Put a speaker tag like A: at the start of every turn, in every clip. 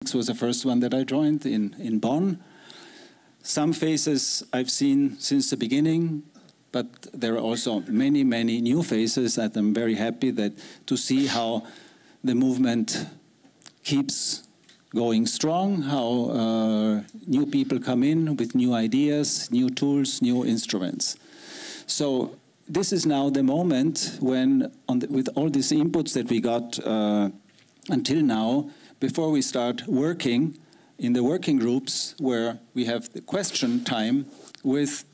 A: was the first one that I joined in Bonn. Some faces I've seen since the beginning, but there are also many, many new faces, and I'm very happy to see how the movement keeps going strong, how new people come in with new ideas, new tools, new instruments. So this is now the moment when, with all these inputs that we got until now, before we start working in the working groups where we have the question time with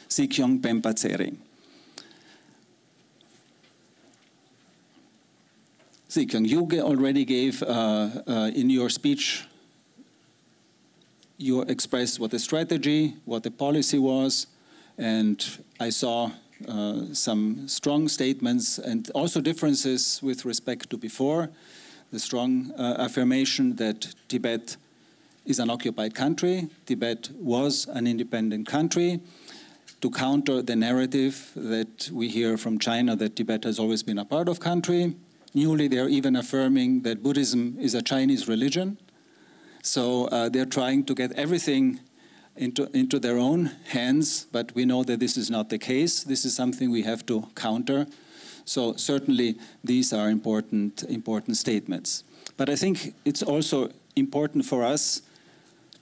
A: Sikyong Penpa Tsering. Sikyong, you already gave in your speech, you expressed what the strategy, what the policy was, and I saw some strong statements and also differences with respect to before. The strong affirmation that Tibet is an occupied country, Tibet was an independent country, to counter the narrative that we hear from China that Tibet has always been a part of country. Newly, they're even affirming that Buddhism is a Chinese religion. So they're trying to get everything into their own hands, but we know that this is not the case. This is something we have to counter. So certainly these are important statements. But I think it's also important for us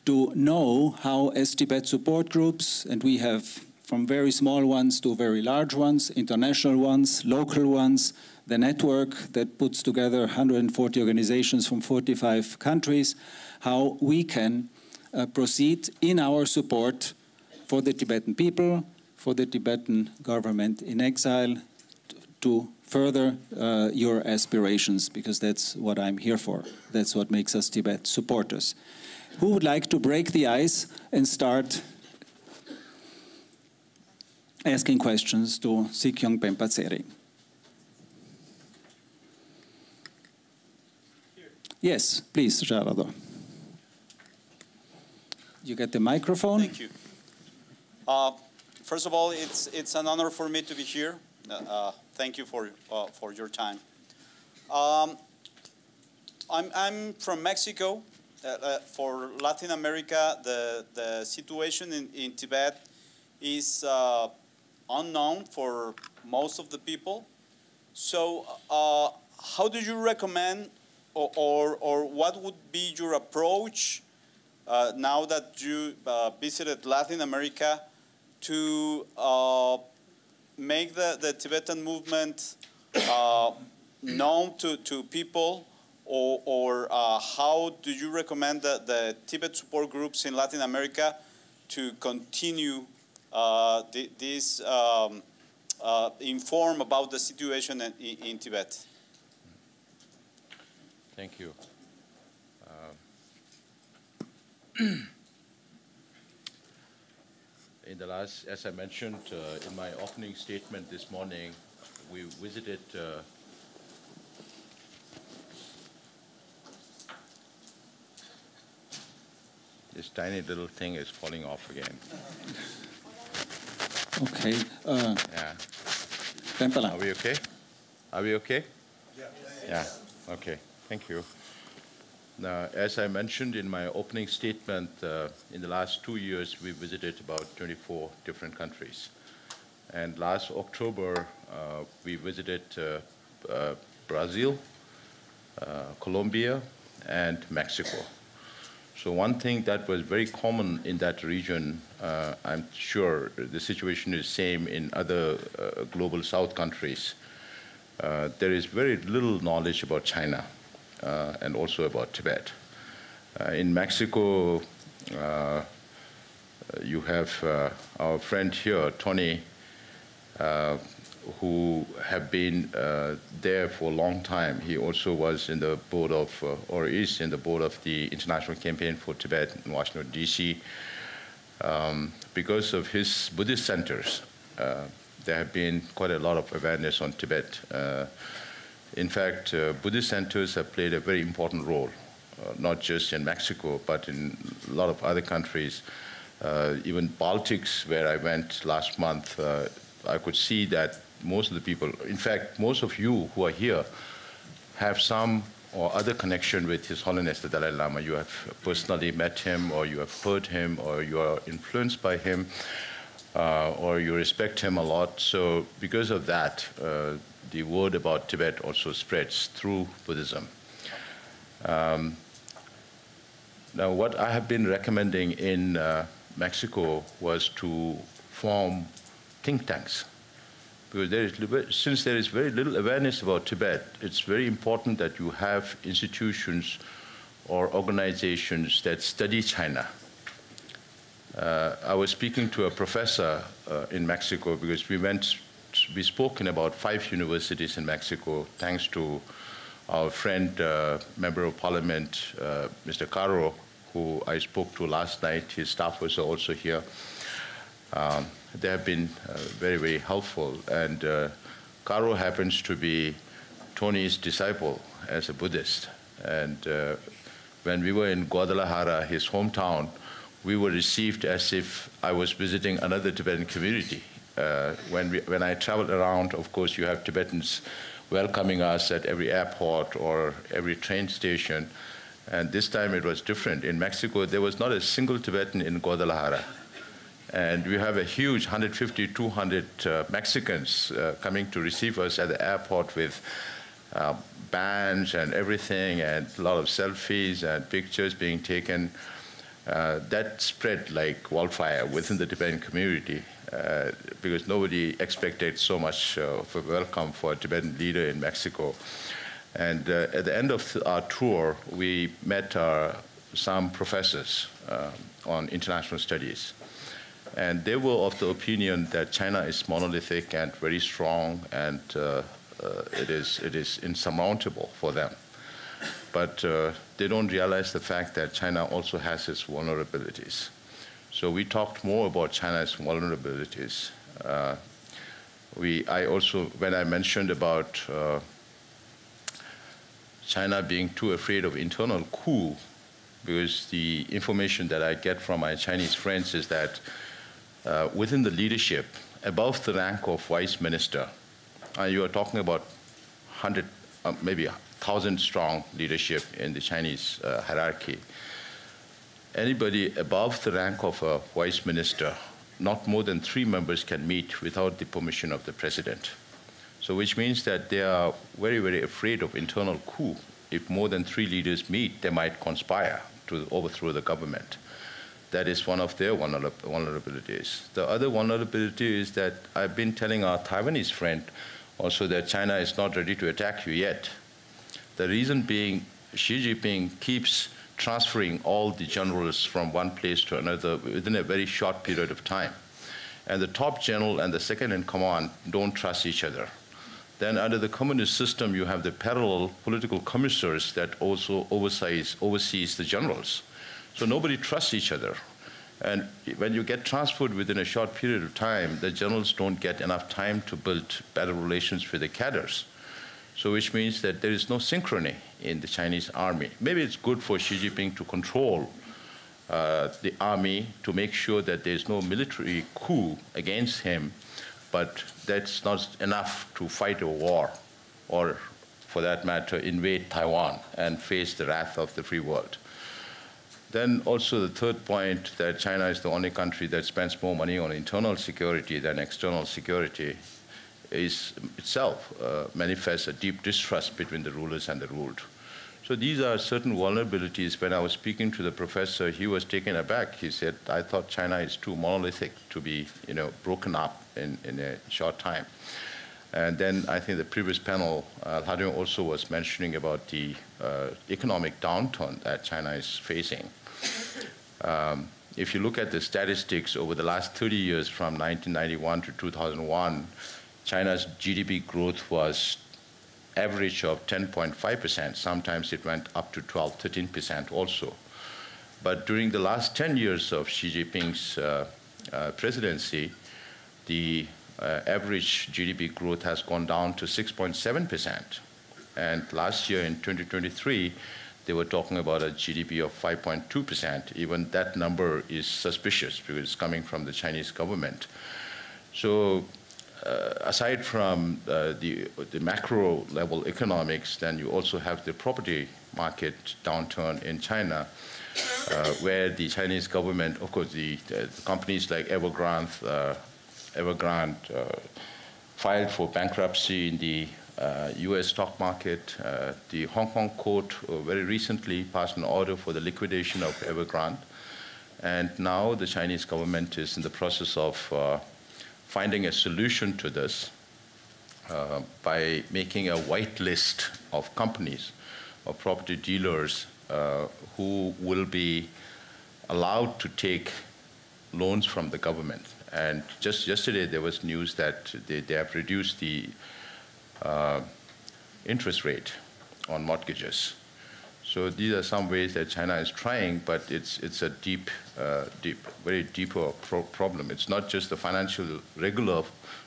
A: to know how, as Tibet support groups, and we have from very small ones to very large ones, international ones, local ones, the network that puts together 140 organizations from 45 countries, how we can proceed in our support for the Tibetan people, for the Tibetan government in exile, to further your aspirations, because that's what I'm here for. That's what makes us Tibet supporters. Who would like to break the ice and start asking questions to Sikyong Penpa Tsering? Yes, please, Gerardo. You get the microphone.
B: Thank you. First of all, it's an honor for me to be here. Thank you for your time. I'm from Mexico. For Latin America, the situation in Tibet is unknown for most of the people. So how do you recommend or what would be your approach now that you visited Latin America to make the Tibetan movement known to people, or how do you recommend the Tibet support groups in Latin America to continue this inform about the situation in Tibet?
C: Thank you. In the last, as I mentioned in my opening statement this morning, we visited this tiny little thing is falling off again.
A: Okay.
C: Yeah. Are we okay? Are we okay? Yeah. Yeah. Okay. Thank you. Now, as I mentioned in my opening statement, in the last 2 years, we visited about 24 different countries. And last October, we visited Brazil, Colombia, and Mexico. So one thing that was very common in that region, I'm sure the situation is same in other global South countries. There is very little knowledge about China. And also about Tibet. In Mexico, you have our friend here, Tony, who have been there for a long time. He also was in the board of, or is in the board of the International Campaign for Tibet in Washington, D.C. Because of his Buddhist centers, there have been quite a lot of awareness on Tibet. In fact, Buddhist centers have played a very important role, not just in Mexico, but in a lot of other countries. Even Baltics, where I went last month, I could see that most of the people, in fact, most of you who are here, have some or other connection with His Holiness the Dalai Lama. You have personally met him, or you have heard him, or you are influenced by him, or you respect him a lot. So because of that, the word about Tibet also spreads through Buddhism. Now, what I have been recommending in Mexico was to form think tanks. Because since there is very little awareness about Tibet, it's very important that you have institutions or organizations that study China. I was speaking to a professor in Mexico because we spoke in about 5 universities in Mexico, thanks to our friend, Member of Parliament, Mr. Caro, who I spoke to last night. His staff was also here. They have been very, very helpful. And Caro happens to be Tony's disciple as a Buddhist. And when we were in Guadalajara, his hometown, we were received as if I was visiting another Tibetan community. When I traveled around, of course, you have Tibetans welcoming us at every airport or every train station. And this time it was different. In Mexico, there was not a single Tibetan in Guadalajara. And we have a huge 150, 200 Mexicans coming to receive us at the airport with bands and everything, and a lot of selfies and pictures being taken. That spread like wildfire within the Tibetan community because nobody expected so much of a welcome for a Tibetan leader in Mexico. And at the end of our tour, we met some professors on international studies. And they were of the opinion that China is monolithic and very strong, and it is insurmountable for them. But they don't realize the fact that China also has its vulnerabilities. So we talked more about China's vulnerabilities. I also, when I mentioned about China being too afraid of internal coup, because the information that I get from my Chinese friends is that within the leadership, above the rank of vice minister, you are talking about 100, maybe 1,000 strong leadership in the Chinese hierarchy. Anybody above the rank of a vice minister, not more than 3 members can meet without the permission of the president. So which means that they are very, very afraid of internal coup. If more than 3 leaders meet, they might conspire to overthrow the government. That is one of their vulnerabilities. The other vulnerability is that I've been telling our Taiwanese friend also that China is not ready to attack you yet. The reason being, Xi Jinping keeps transferring all the generals from one place to another within a very short period of time. And the top general and the second in command don't trust each other. Then under the communist system, you have the parallel political commissars that also oversees the generals. So nobody trusts each other. And when you get transferred within a short period of time, the generals don't get enough time to build better relations with the cadres. So which means that there is no synchrony in the Chinese army. Maybe it's good for Xi Jinping to control the army to make sure that there's no military coup against him, but that's not enough to fight a war or, for that matter, invade Taiwan and face the wrath of the free world. Then also the third point, that China is the only country that spends more money on internal security than external security, is itself manifests a deep distrust between the rulers and the ruled. So these are certain vulnerabilities. When I was speaking to the professor, he was taken aback. He said, I thought China is too monolithic to be broken up in a short time. And then I think the previous panel, Hadion also was mentioning about the economic downturn that China is facing. If you look at the statistics over the last 30 years from 1991 to 2001, China's GDP growth was average of 10.5%. Sometimes it went up to 12, 13% also. But during the last 10 years of Xi Jinping's presidency, the average GDP growth has gone down to 6.7%. And last year in 2023, they were talking about a GDP of 5.2%. Even that number is suspicious because it's coming from the Chinese government. So aside from the macro level economics, then you also have the property market downturn in China, where the Chinese government, of course, the companies like Evergrande filed for bankruptcy in the US stock market. The Hong Kong court very recently passed an order for the liquidation of Evergrande. And now the Chinese government is in the process of finding a solution to this by making a white list of companies, of property dealers who will be allowed to take loans from the government. And just yesterday there was news that they have reduced the interest rate on mortgages. So these are some ways that China is trying, but it's a very deeper problem. It's not just the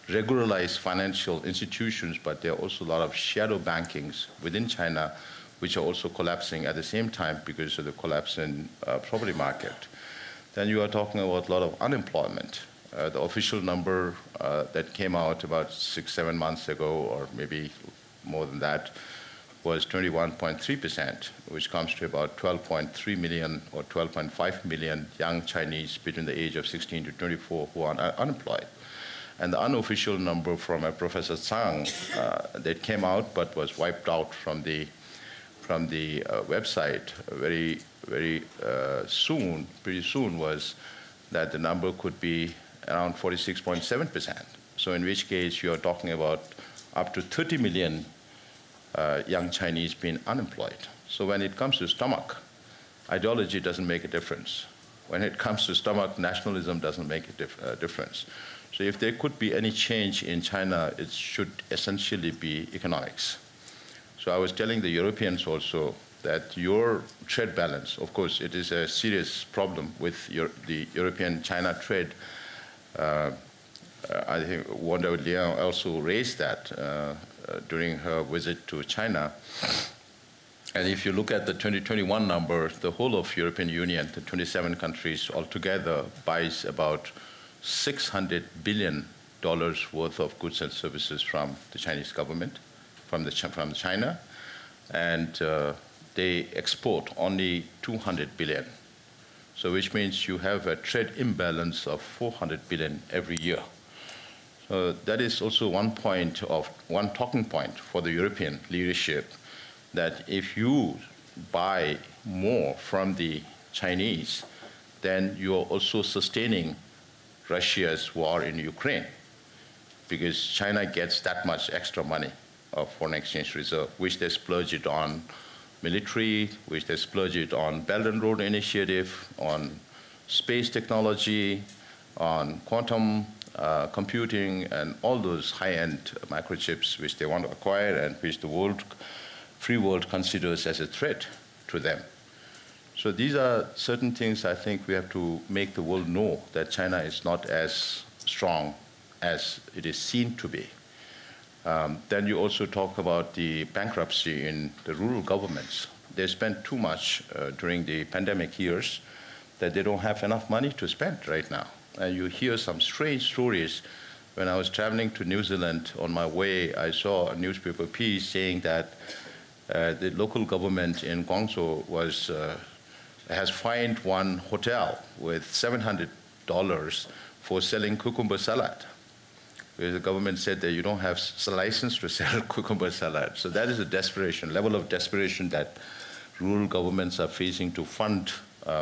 C: regularized financial institutions, but there are also a lot of shadow bankings within China, which are also collapsing at the same time because of the collapse in property market. Then you are talking about a lot of unemployment. The official number that came out about 6-7 months ago, or maybe more than that, was 21.3%, which comes to about 12.3 million or 12.5 million young Chinese between the age of 16 to 24 who are unemployed. And the unofficial number from a Professor Tsang that came out but was wiped out from the website very soon, pretty soon, was that the number could be around 46.7%. So in which case you are talking about up to 30 million young Chinese being unemployed. So when it comes to stomach, ideology doesn't make a difference. When it comes to stomach, nationalism doesn't make a difference. So if there could be any change in China, it should essentially be economics. So I was telling the Europeans also that your trade balance, of course, it is a serious problem with the European-China trade. I think Wanda Liang also raised that during her visit to China. And if you look at the 2021 number, the whole of European Union, the 27 countries altogether, buys about $600 billion worth of goods and services from the Chinese government, from China, and they export only 200 billion. So which means you have a trade imbalance of 400 billion every year. That is also one talking point for the European leadership, that if you buy more from the Chinese, then you are also sustaining Russia's war in Ukraine, because China gets that much extra money of foreign exchange reserve, which they splurge it on military, which they splurge it on Belt and Road Initiative, on space technology, on quantum computing, and all those high-end microchips which they want to acquire and which the free world considers as a threat to them. So these are certain things I think we have to make the world know that China is not as strong as it is seen to be. Then you also talk about the bankruptcy in the rural governments. They spent too much during the pandemic years that they don't have enough money to spend right now. And you hear some strange stories. When I was traveling to New Zealand, on my way, I saw a newspaper piece saying that the local government in Guangzhou has fined one hotel with $700 for selling cucumber salad, because the government said that you don't have a license to sell cucumber salad. So that is a level of desperation that rural governments are facing to fund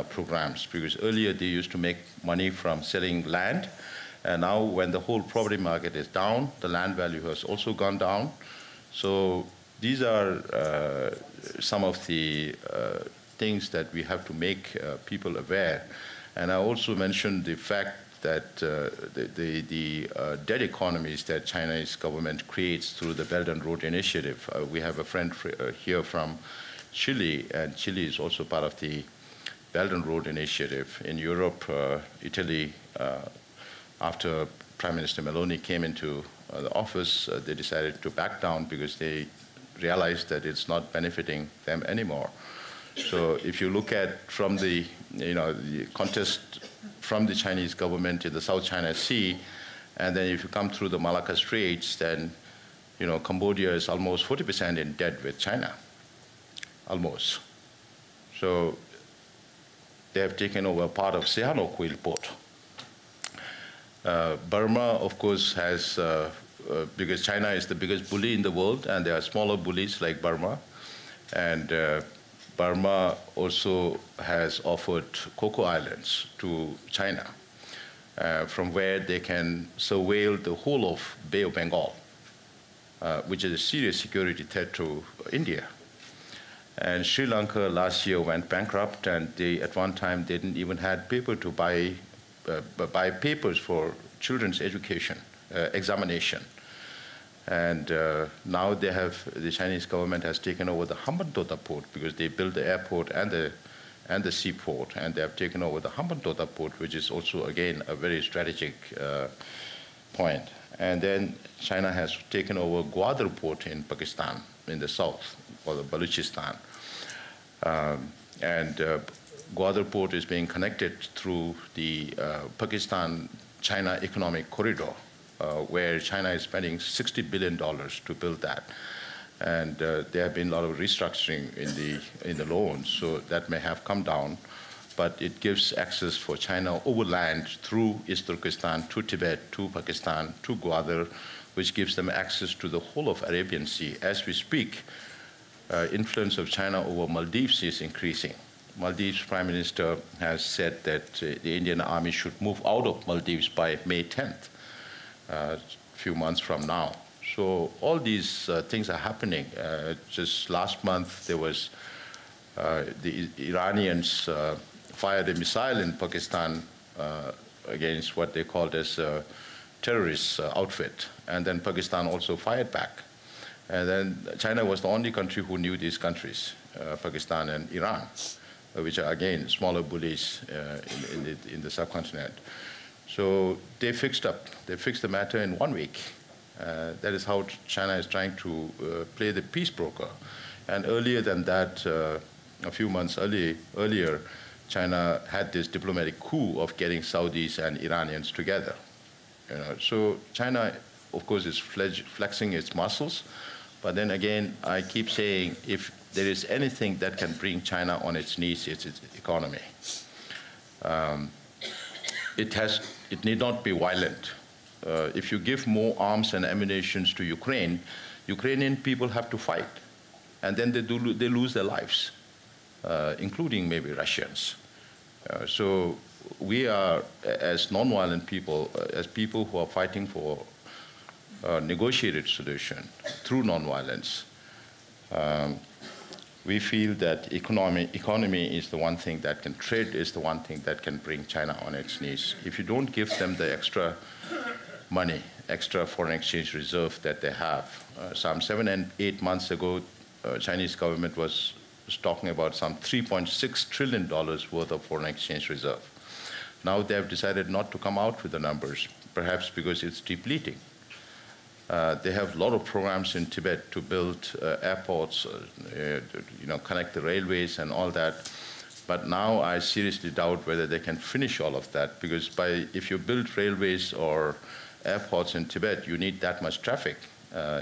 C: programs, because earlier they used to make money from selling land, and now when the whole property market is down, the land value has also gone down. So these are some of the things that we have to make people aware. And I also mentioned the fact that the dead economies that Chinese government creates through the Belt and Road Initiative. We have a friend here from Chile, and Chile is also part of the Belt and Road Initiative. In Europe, Italy, after Prime Minister Meloni came into the office, they decided to back down because they realized that it's not benefiting them anymore. So if you look at from the contest from the Chinese government in the South China Sea, And then if you come through the Malacca Straits, then Cambodia is almost 40% in debt with China, almost. So they have taken over part of Sihanouk port. Burma, of course, has, because China is the biggest bully in the world, and there are smaller bullies like Burma. And Burma also has offered Cocoa Islands to China, from where they can surveil the whole of Bay of Bengal, which is a serious security threat to India. And Sri Lanka last year went bankrupt, and they, at one time, they didn't even have paper to buy papers for children's education, examination. And now they have, the Chinese government has taken over the Hambantota port because they built the airport and the seaport, and they have taken over the Hambantota port, which is also, again, a very strategic point. And then China has taken over Gwadar port in Pakistan, in the south, or the Balochistan. Gwadar port is being connected through the Pakistan-China economic corridor, where China is spending $60 billion to build that. And there have been a lot of restructuring in the loans, so that may have come down. But it gives access for China overland through East Turkestan, to Tibet, to Pakistan, to Gwadar, which gives them access to the whole of Arabian Sea. As we speak, influence of China over Maldives is increasing. Maldives Prime Minister has said that the Indian Army should move out of Maldives by May 10th, a few months from now. So all these things are happening. Just last month, there was the Iranians fired a missile in Pakistan against what they called as a terrorist outfit. And then Pakistan also fired back. And then China was the only country who knew these countries, Pakistan and Iran, which are, again, smaller bullies in the subcontinent. So they fixed the matter in 1 week. That is how China is trying to play the peace broker. And earlier than that, a few months earlier, China had this diplomatic coup of getting Saudis and Iranians together. So China, of course, is flexing its muscles. But then again, I keep saying, if there is anything that can bring China on its knees, it's its economy. It need not be violent. If you give more arms and ammunition to Ukraine, Ukrainian people have to fight. And then they lose their lives, including maybe Russians. So we are, as nonviolent people, as people who are fighting for a negotiated solution through nonviolence, we feel that economy is the one thing that can, trade is the one thing that can bring China on its knees. If you don't give them the extra money, extra foreign exchange reserve that they have, some 7 and 8 months ago, Chinese government was talking about some $3.6 trillion worth of foreign exchange reserve. Now they have decided not to come out with the numbers, perhaps because it's depleting. They have a lot of programs in Tibet to build airports, connect the railways and all that. But now I seriously doubt whether they can finish all of that, because if you build railways or airports in Tibet, you need that much traffic.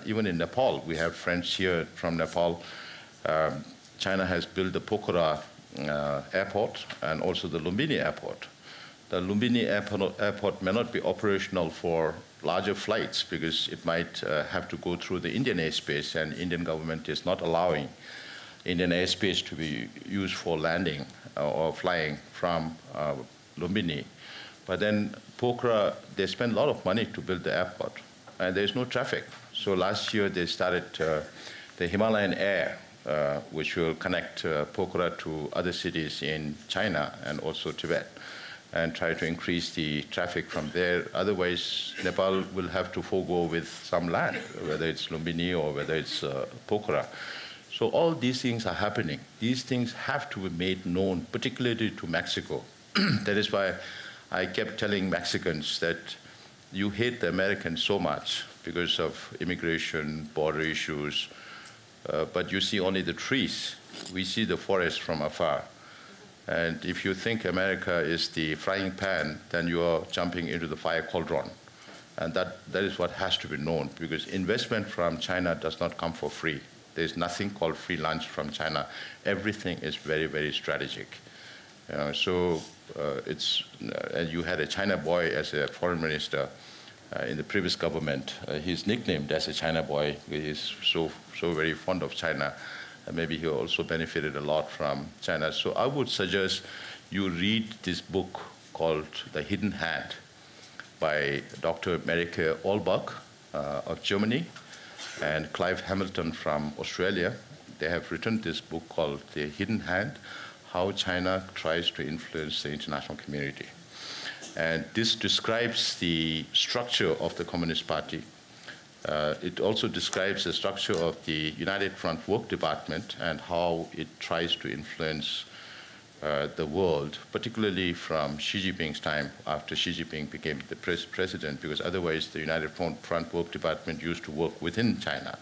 C: Even in Nepal, we have friends here from Nepal. China has built the Pokhara airport and also the Lumbini airport. The Lumbini airport may not be operational for larger flights because it might have to go through the Indian airspace, and Indian government is not allowing Indian airspace to be used for landing or flying from Lumbini. But then Pokhara, they spend a lot of money to build the airport, and there's no traffic. So last year they started the Himalayan Air, which will connect Pokhara to other cities in China and also Tibet, and try to increase the traffic from there. Otherwise, Nepal will have to forego with some land, whether it's Lumbini or whether it's Pokhara. So all these things are happening. These things have to be made known, particularly to Mexico. That is why I kept telling Mexicans that you hate the Americans so much because of immigration, border issues, but you see only the trees. We see the forest from afar. And if you think America is the frying pan, then you are jumping into the fire cauldron. And that is what has to be known, because investment from China does not come for free. There's nothing called free lunch from China. Everything is very, very strategic. So and you had a China boy as a foreign minister in the previous government. He's nicknamed as a China boy. He's so very fond of China. And maybe he also benefited a lot from China. So I would suggest you read this book called The Hidden Hand by Dr. Marike Olbach of Germany and Clive Hamilton from Australia. They have written this book called The Hidden Hand, How China Tries to Influence the International Community. And this describes the structure of the Communist Party. It also describes the structure of the United Front Work Department and how it tries to influence the world, particularly from Xi Jinping's time, after Xi Jinping became the president, because otherwise the United Front Work Department used to work within China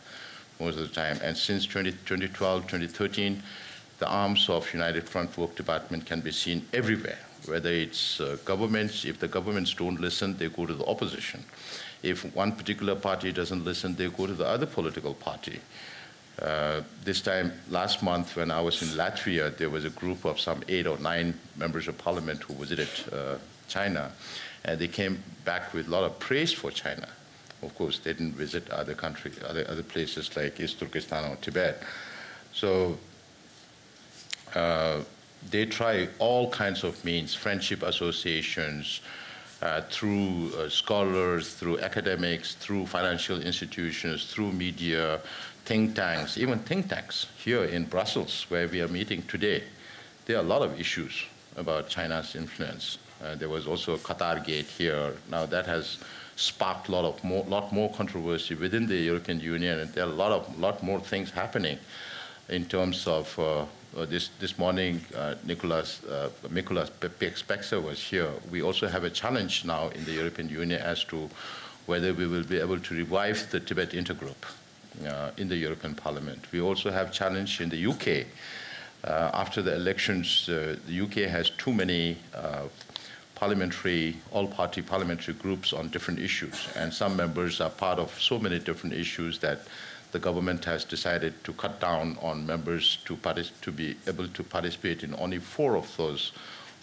C: most of the time. And since 2012, 2013, the arms of United Front Work Department can be seen everywhere, whether it's governments. If the governments don't listen, they go to the opposition. If one particular party doesn't listen, they go to the other political party. This time, last month, when I was in Latvia, there was a group of some 8 or 9 members of parliament who visited China, and they came back with a lot of praise for China. Of course, they didn't visit other countries, other places like East Turkestan or Tibet. So they try all kinds of means, friendship associations, through scholars, through academics, through financial institutions, through media, think tanks, even think tanks here in Brussels, where we are meeting today. There are a lot of issues about China's influence. There was also a Qatar Gate here. Now that has sparked a lot more controversy within the European Union, and there are a lot more things happening in terms of this morning. Nicholas Pexer was here. We also have a challenge now in the European Union as to whether we will be able to revive the Tibet intergroup in the European Parliament. We also have challenge in the UK. After the elections, the UK has too many all-party parliamentary groups on different issues, and some members are part of so many different issues that the government has decided to cut down on members to be able to participate in only 4 of those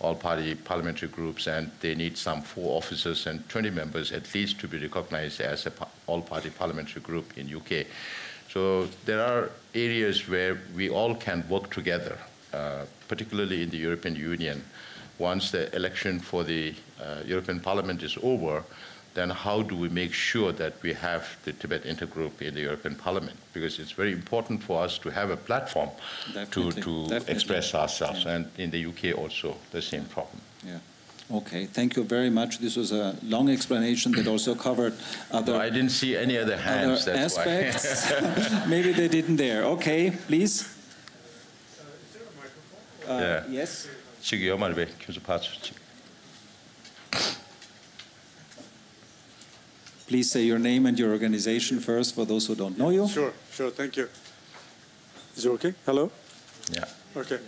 C: all-party parliamentary groups, and they need some 4 officers and 20 members at least to be recognized as an all-party parliamentary group in UK. So there are areas where we all can work together, particularly in the European Union. Once the election for the European Parliament is over, then how do we make sure that we have the Tibet intergroup in the European Parliament? Because it's very important for us to have a platform to express ourselves. Yeah. And in the UK also, the same problem.
A: Yeah. Okay, thank you very much. This was a long explanation that also covered other...
C: No, I didn't see any other hands,
A: other
C: that's
A: aspects.
C: why.
A: Maybe they didn't there. Okay, please.
D: Is there a microphone?
C: Yeah.
A: Yes.
C: Sikyong Penpa Tsering.
A: Please say your name and your organization first for those who don't know you.
D: Sure, thank you. Is it okay? Hello?
C: Yeah.
D: Okay.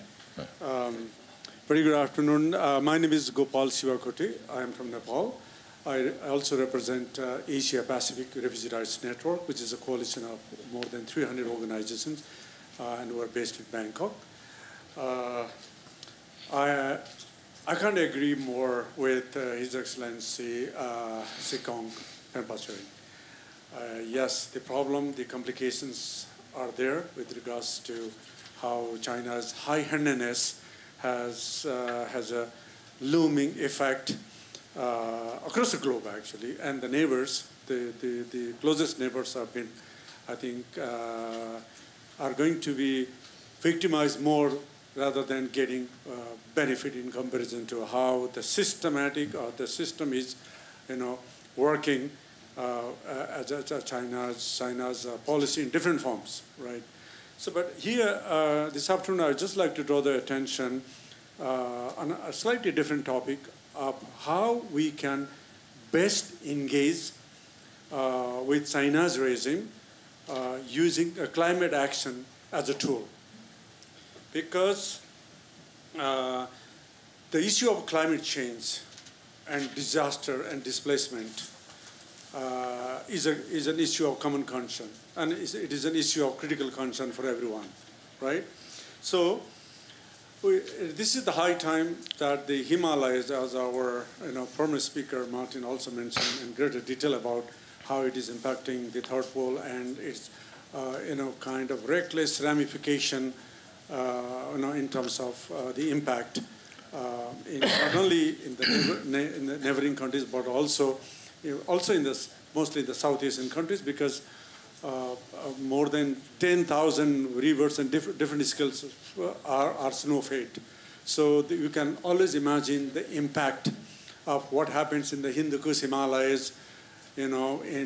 D: Very good afternoon. My name is Gopal Sivakote. I am from Nepal. I also represent Asia Pacific Refugee Rights Network, which is a coalition of more than 300 organizations, and we're based in Bangkok. I can't agree more with His Excellency Sikyong Penpa Tsering. Yes, the problem, the complications are there with regards to how China's high-handedness has a looming effect across the globe, actually, and the neighbors, the closest neighbors have been, I think, are going to be victimized more rather than getting benefit in comparison to how the systematic or the system is, working as China's policy in different forms, right? So, but here this afternoon, I'd just like to draw the attention on a slightly different topic of how we can best engage with China's regime using climate action as a tool. Because the issue of climate change and disaster and displacement is an issue of common concern, and it is an issue of critical concern for everyone, right? So this is the high time that the Himalayas, as our former speaker Martin also mentioned in greater detail about how it is impacting the third pole and its kind of reckless ramification in terms of the impact not only in the neighboring countries but also mostly the South Asian countries, because more than 10,000 rivers and different skills are snow-fed. So you can always imagine the impact of what happens in the Hindu Kush Himalayas, in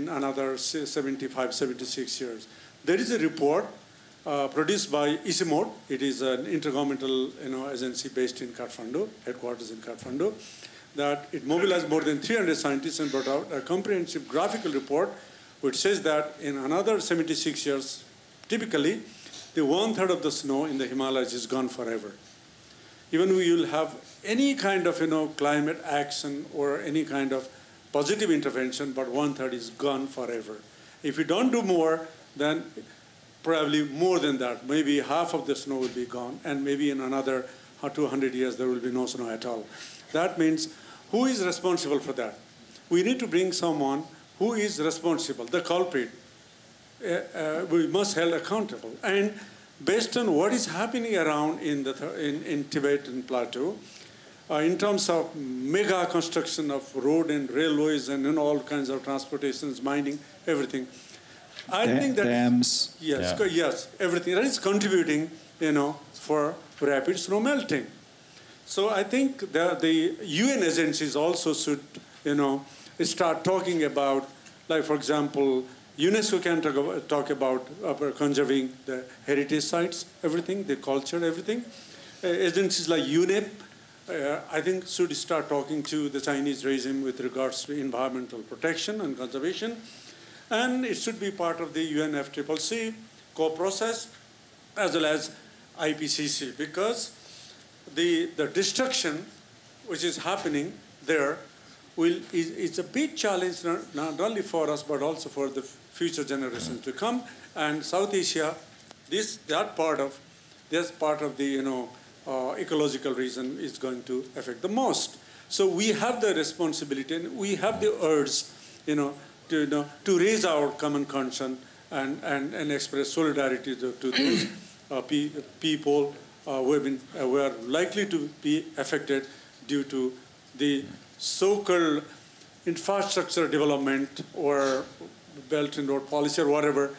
D: another 75, 76 years. There is a report produced by ICMOD. It is an intergovernmental agency based in Kathmandu, headquarters in Kathmandu, that it mobilized more than 300 scientists and brought out a comprehensive graphical report which says that in another 76 years, typically, the 1/3 of the snow in the Himalayas is gone forever. Even we will have any kind of climate action or any kind of positive intervention, but 1/3 is gone forever. If we don't do more, then probably more than that. Maybe half of the snow will be gone, and maybe in another 200 years there will be no snow at all. That means, who is responsible for that? We need to bring someone who is responsible, the culprit. We must hold accountable. And based on what is happening around in Tibetan plateau, in terms of mega construction of road and railways and all kinds of transportations, mining, everything, I think that
A: dams.
D: Yes, everything that is contributing, for rapid snow melting. So I think the UN agencies also should, start talking about, like for example, UNESCO can talk about conserving the heritage sites, everything, the culture, everything. Agencies like UNEP, I think, should start talking to the Chinese regime with regards to environmental protection and conservation. And it should be part of the UNFCCC co-process as well as IPCC, because the destruction which is happening there it's a big challenge not only for us but also for the future generations to come. And South Asia, that part of the ecological reason is going to affect the most. So we have the responsibility and we have the urge, to raise our common concern and express solidarity to those people who are likely to be affected due to the so-called infrastructure development or Belt and Road policy or whatever,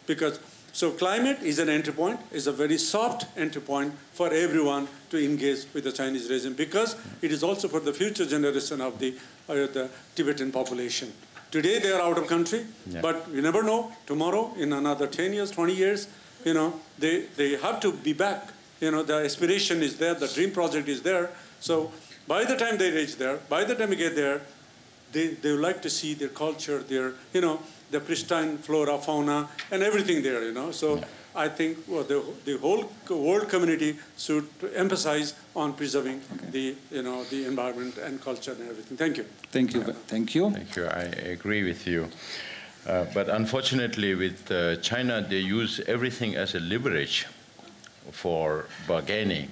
D: because so climate is an entry point, is a very soft entry point for everyone to engage with the Chinese regime, because it is also for the future generation of the Tibetan population. Today they are out of country, but you never know, tomorrow, in another 10 years, 20 years, they have to be back. The aspiration is there, the dream project is there. So by the time they reach there, by the time we get there, they would like to see their culture, their, the pristine flora, fauna, and everything there, So I think the whole world community should emphasize on preserving the environment and culture and everything. Thank you.
A: Thank you. Thank you.
C: Thank you. I agree with you. But unfortunately, with China, they use everything as a leverage for bargaining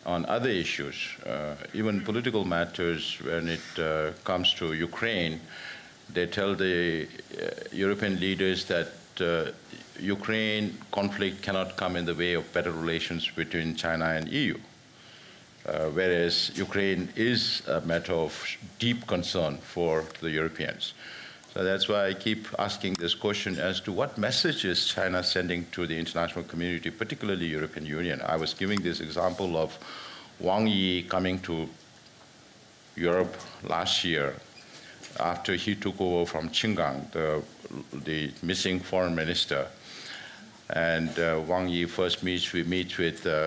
C: on other issues, even political matters. When it comes to Ukraine, they tell the European leaders that Ukraine conflict cannot come in the way of better relations between China and EU, whereas Ukraine is a matter of deep concern for the Europeans. So that's why I keep asking this question as to what message is China sending to the international community, particularly European Union. I was giving this example of Wang Yi coming to Europe last year after he took over from Qinggang, the missing foreign minister. And Wang Yi first meets with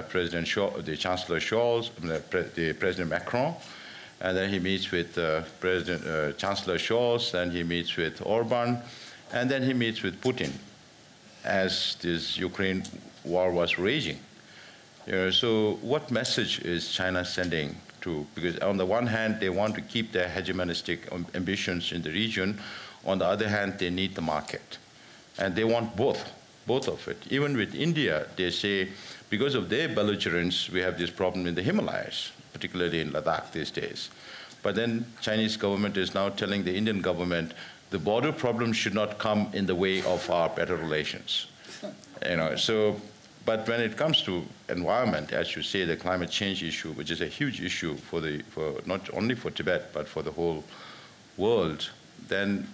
C: President the Chancellor Scholz, the President Macron, and then he meets with Chancellor Scholz, and he meets with Orban, and then he meets with Putin as this Ukraine war was raging. So what message is China sending to, because on the one hand, they want to keep their hegemonistic ambitions in the region. On the other hand, they need the market. And they want both of it. Even with India, they say, because of their belligerence, we have this problem in the Himalayas, particularly in Ladakh these days. But then Chinese government is now telling the Indian government, the border problem should not come in the way of our better relations. But when it comes to environment, as you say, the climate change issue, which is a huge issue for not only for Tibet, but for the whole world, then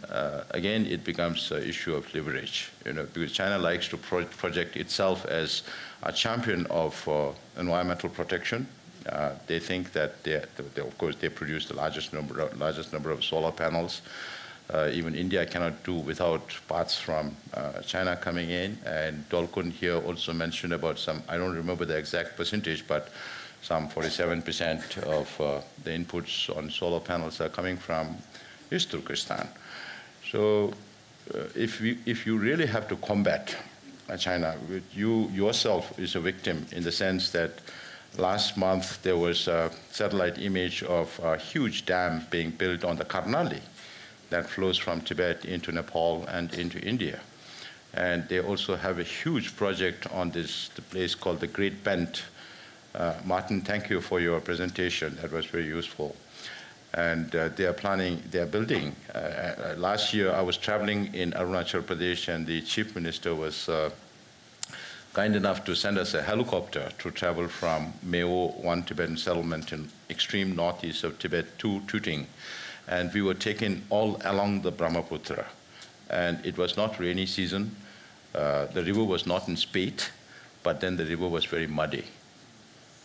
C: again, it becomes an issue of leverage, because China likes to project itself as a champion of environmental protection. They think that of course, they produce the largest number of solar panels. Even India cannot do without parts from China coming in. And Dolkun here also mentioned about some, I don't remember the exact percentage, but some 47% of the inputs on solar panels are coming from East Turkestan. So if you really have to combat China, you yourself is a victim in the sense that last month there was a satellite image of a huge dam being built on the Karnali that flows from Tibet into Nepal and into India. And they also have a huge project on the place called the Great Bend. Martin, thank you for your presentation. That was very useful. And they are building. Last year, I was traveling in Arunachal Pradesh, and the chief minister was kind enough to send us a helicopter to travel from Meo, one Tibetan settlement in extreme northeast of Tibet, to Tuting. And we were taken all along the Brahmaputra. And it was not rainy season. The river was not in spate, but then the river was very muddy.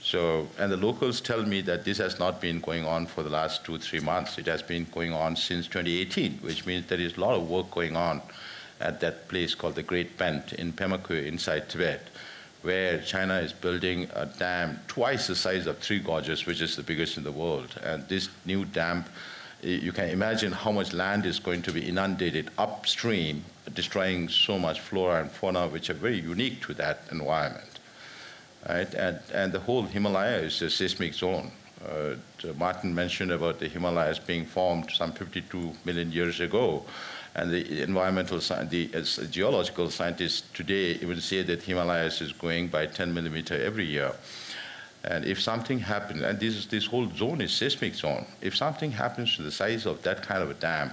C: So, and the locals tell me that this has not been going on for the last 2-3 months. It has been going on since 2018, which means there is a lot of work going on at that place called the Great Bend in Pema Kwe inside Tibet, where China is building a dam twice the size of Three Gorges, which is the biggest in the world. And this new dam, you can imagine how much land is going to be inundated upstream, destroying so much flora and fauna, which are very unique to that environment. Right? And the whole Himalaya is a seismic zone. Martin mentioned about the Himalayas being formed some 52 million years ago. And the geological scientists today even say that Himalayas is growing by 10 millimeter every year. And if something happens, and this whole zone is seismic zone, if something happens to the size of that kind of a dam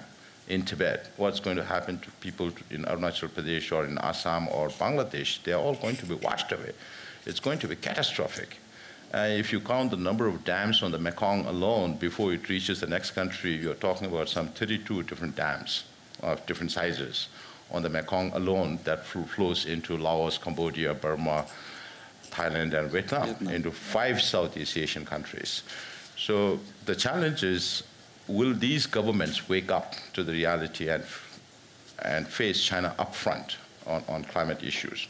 C: in Tibet, what's going to happen to people in Arunachal Pradesh or in Assam or Bangladesh? They're all going to be washed away. It's going to be catastrophic. If you count the number of dams on the Mekong alone before it reaches the next country, you're talking about some 32 different dams of different sizes on the Mekong alone that flows into Laos, Cambodia, Burma, Thailand, and Vietnam, into 5 Southeast Asian countries. So the challenge is, will these governments wake up to the reality and face China up front on climate issues?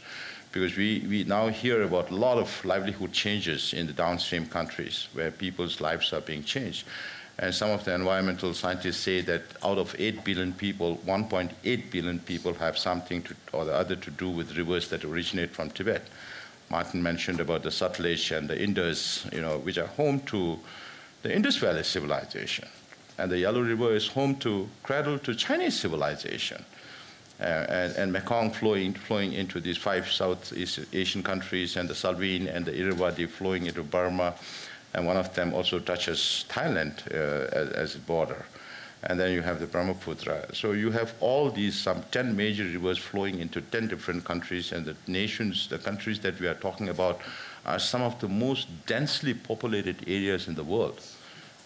C: Because we now hear about a lot of livelihood changes in the downstream countries where people's lives are being changed. And some of the environmental scientists say that out of 8 billion people, 1.8 billion people have something or the other to do with rivers that originate from Tibet. Martin mentioned about the Sutlej and the Indus, which are home to the Indus Valley civilization. And the Yellow River is home to cradle to Chinese civilization. And Mekong flowing into these 5 Southeast Asian countries, and the Salween and the Irrawaddy flowing into Burma, and one of them also touches Thailand as a border. And then you have the Brahmaputra. So you have all these, some 10 major rivers flowing into 10 different countries, and the countries that we are talking about are some of the most densely populated areas in the world.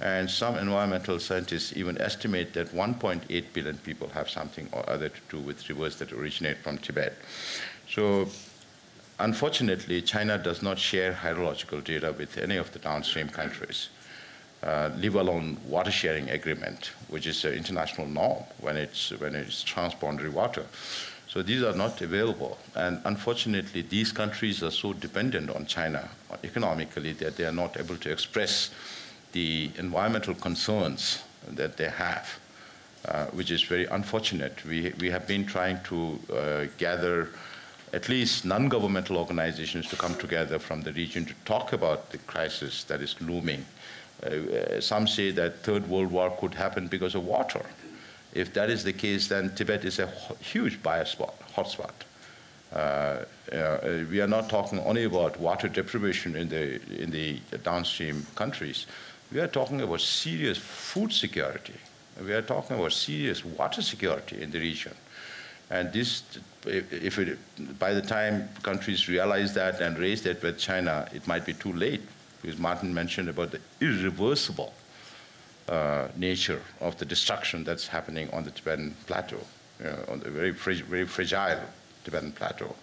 C: And some environmental scientists even estimate that 1.8 billion people have something or other to do with rivers that originate from Tibet. So unfortunately, China does not share hydrological data with any of the downstream countries, leave alone water sharing agreement, which is an international norm when it's transboundary water. So these are not available. And unfortunately, these countries are so dependent on China economically that they are not able to express the environmental concerns that they have, which is very unfortunate. We have been trying to gather at least non-governmental organizations to come together from the region to talk about the crisis that is looming. Some say that Third World War could happen because of water. If that is the case, then Tibet is a huge hotspot. We are not talking only about water deprivation in the downstream countries. We are talking about serious food security. We are talking about serious water security in the region. And this, by the time countries realize that and raise that with China, it might be too late, because Martin mentioned about the irreversible nature of the destruction that's happening on the Tibetan plateau, on the very fragile Tibetan plateau.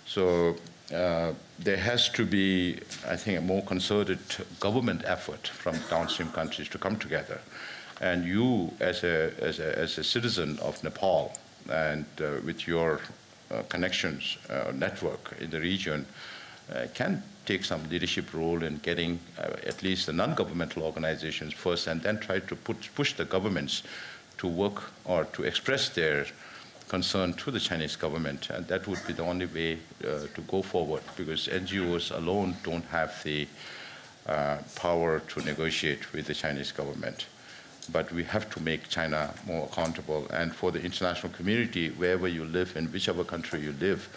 C: So there has to be, I think, a more concerted government effort from downstream countries to come together. And you, as a citizen of Nepal, and with your connections, network in the region, can take some leadership role in getting at least the non-governmental organizations first, and then try to push the governments to work or to express their concern to the Chinese government. And that would be the only way to go forward, because NGOs alone don't have the power to negotiate with the Chinese government. But we have to make China more accountable. And for the international community, wherever you live, in whichever country you live,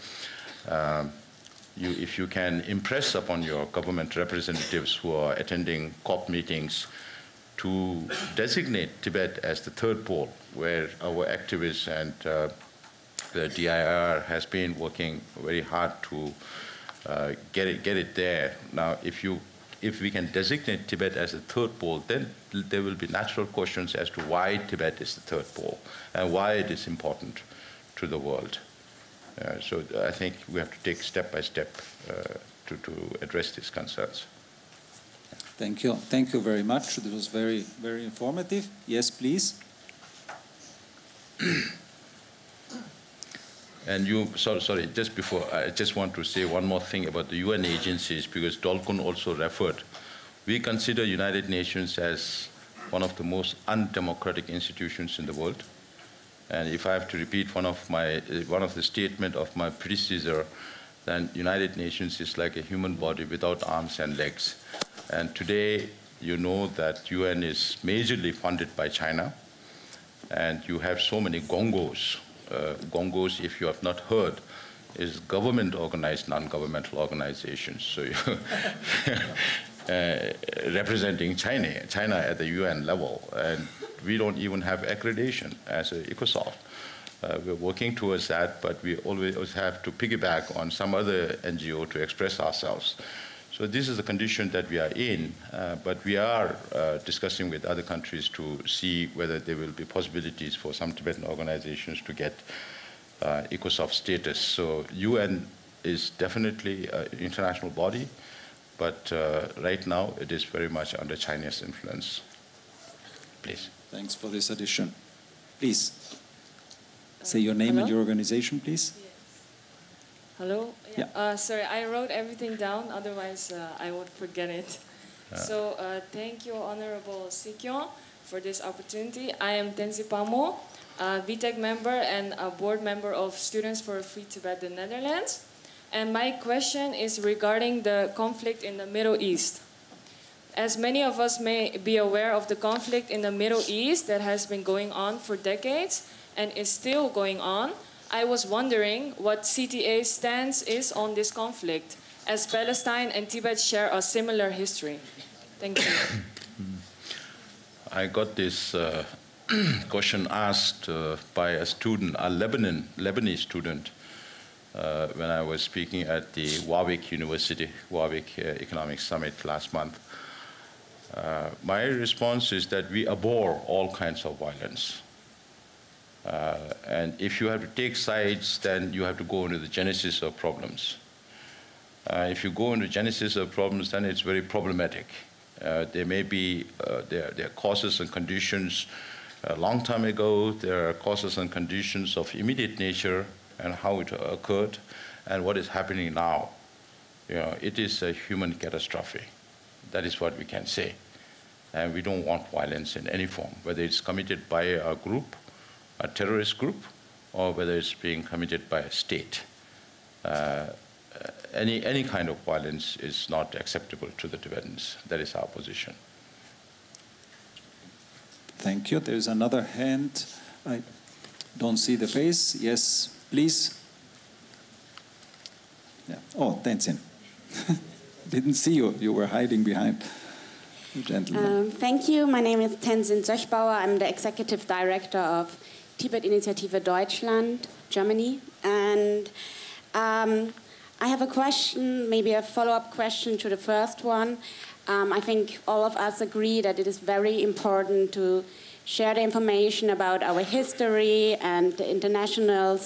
C: if you can impress upon your government representatives who are attending COP meetings to designate Tibet as the third pole, where our activists and the DIR has been working very hard to get it there. Now, if we can designate Tibet as the third pole, then there will be natural questions as to why Tibet is the third pole and why it is important to the world. So I think we have to take step by step to address these concerns.
A: Thank you. Thank you very much. This was very, very informative. Yes, please.
C: And you, sorry, just before, I just want to say one more thing about the UN agencies, because Dolkun also referred. We consider United Nations as one of the most undemocratic institutions in the world. And if I have to repeat one of the statements of my predecessor, then United Nations is like a human body without arms and legs. And today, you know that UN is majorly funded by China, and you have so many gongos. Gongos, if you have not heard, is government-organized, non-governmental organizations. So representing China at the UN level, and we don't even have accreditation as an ECOSOC. We're working towards that, but we always have to piggyback on some other NGO to express ourselves. So this is the condition that we are in, but we are discussing with other countries to see whether there will be possibilities for some Tibetan organizations to get ECOSOC status. So UN is definitely an international body, but right now it is very much under Chinese influence. Please.
A: Thanks for this addition. Please. Say your name and your organization, please.
E: Yes. Hello? Yeah. Sorry, I wrote everything down, otherwise I would forget it. So thank you, Honorable Sikyong, for this opportunity. I am Tenzi Pamo, a VTech member and a board member of Students for a Free Tibet, the Netherlands. And my question is regarding the conflict in the Middle East. As many of us may be aware of the conflict in the Middle East that has been going on for decades and is still going on, I was wondering what CTA's stance is on this conflict, as Palestine and Tibet share a similar history. Thank you.
C: I got this question asked by a student, a Lebanese student, when I was speaking at the Warwick University, Warwick Economic Summit last month. My response is that we abhor all kinds of violence. And if you have to take sides, then you have to go into the genesis of problems. If you go into the genesis of problems, then it's very problematic. There may be there are causes and conditions a long time ago. There are causes and conditions of immediate nature and how it occurred and what is happening now. You know, it is a human catastrophe. That is what we can say. And we don't want violence in any form, whether it's committed by a group, a terrorist group, or whether it's being committed by a state. Any kind of violence is not acceptable to the Tibetans. That is our position.
A: Thank you. There's another hand I don't see the face. Yes, please. Yeah. Oh, Tenzin. Didn't see you. You were hiding behind the gentleman.
F: Thank you. My name is Tenzin Söchbauer. I'm the Executive Director of Tibetinitiative Deutschland, Germany. And I have a question, maybe a follow-up question to the first one. I think all of us agree that it is very important to share the information about our history and the international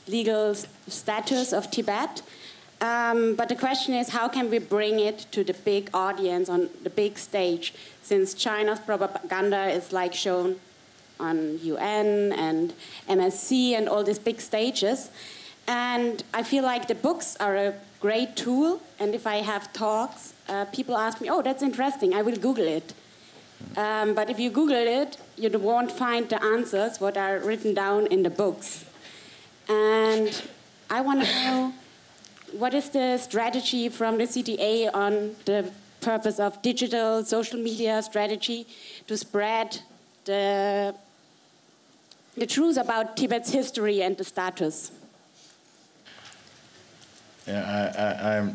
F: legal status of Tibet. But the question is, how can we bring it to the big audience on the big stage, since China's propaganda is like shown on UN and MSC and all these big stages. And I feel like the books are a great tool, and if I have talks, people ask me, oh, that's interesting, I will Google it. But if you Google it, you won't find the answers what are written down in the books. And I want to know, what is the strategy from the CTA on the purpose of digital social media strategy to spread the truth about Tibet's history and the status?
C: Yeah,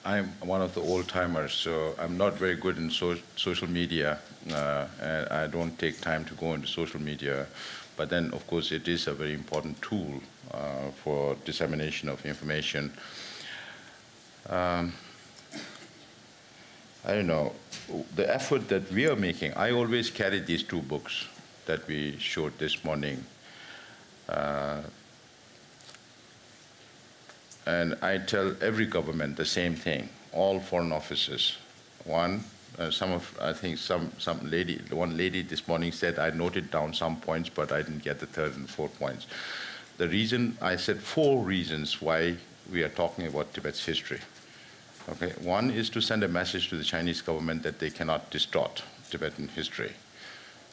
C: I'm one of the old-timers, so I'm not very good in social media, and I don't take time to go into social media. But then, of course, it is a very important tool for dissemination of information. I don't know, the effort that we are making, I always carry these two books that we showed this morning. And I tell every government the same thing, all foreign offices. One, one lady this morning said, I noted down some points, but I didn't get the third and fourth points. The reason, I said 4 reasons why we are talking about Tibet's history. Okay, one is to send a message to the Chinese government that they cannot distort Tibetan history.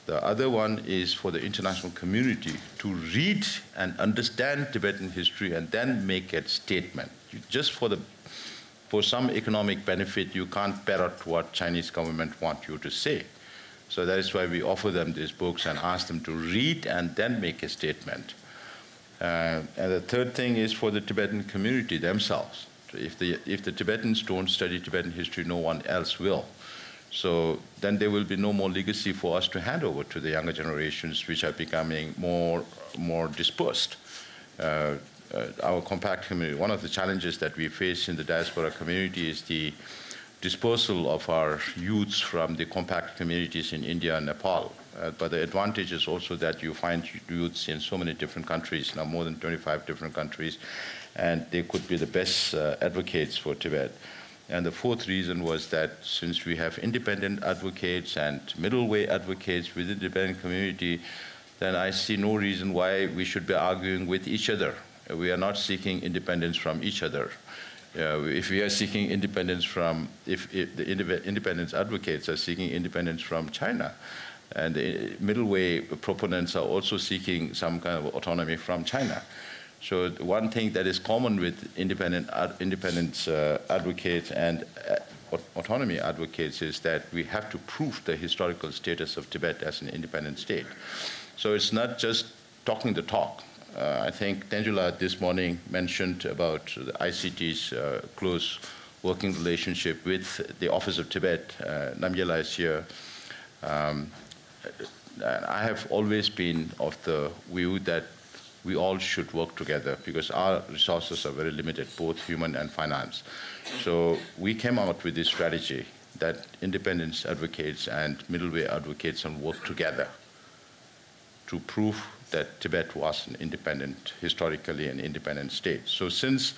C: The other one is for the international community to read and understand Tibetan history and then make a statement. Just for some economic benefit, you can't parrot what Chinese government want you to say. So that is why we offer them these books and ask them to read and then make a statement. And the third thing is for the Tibetan community themselves. If the Tibetans don't study Tibetan history, no one else will. So then there will be no more legacy for us to hand over to the younger generations, which are becoming more dispersed. Our compact community, one of the challenges that we face in the diaspora community is the dispersal of our youths from the compact communities in India and Nepal. But the advantage is also that you find youths in so many different countries, now more than 25 different countries, and they could be the best advocates for Tibet. And the fourth reason was that since we have independent advocates and middle way advocates within the Tibetan community, then I see no reason why we should be arguing with each other. We are not seeking independence from each other. If we are seeking independence from, if the independence advocates are seeking independence from China, and the middle way proponents are also seeking some kind of autonomy from China. So one thing that is common with independence advocates and autonomy advocates is that we have to prove the historical status of Tibet as an independent state. So it's not just talking the talk. I think Tenjula this morning mentioned about the ICT's close working relationship with the Office of Tibet. Namgyala is here. I have always been of the view that we all should work together because our resources are very limited, both human and finance. So we came out with this strategy that independence advocates and middle way advocates and work together to prove that Tibet was an independent, historically an independent state. So since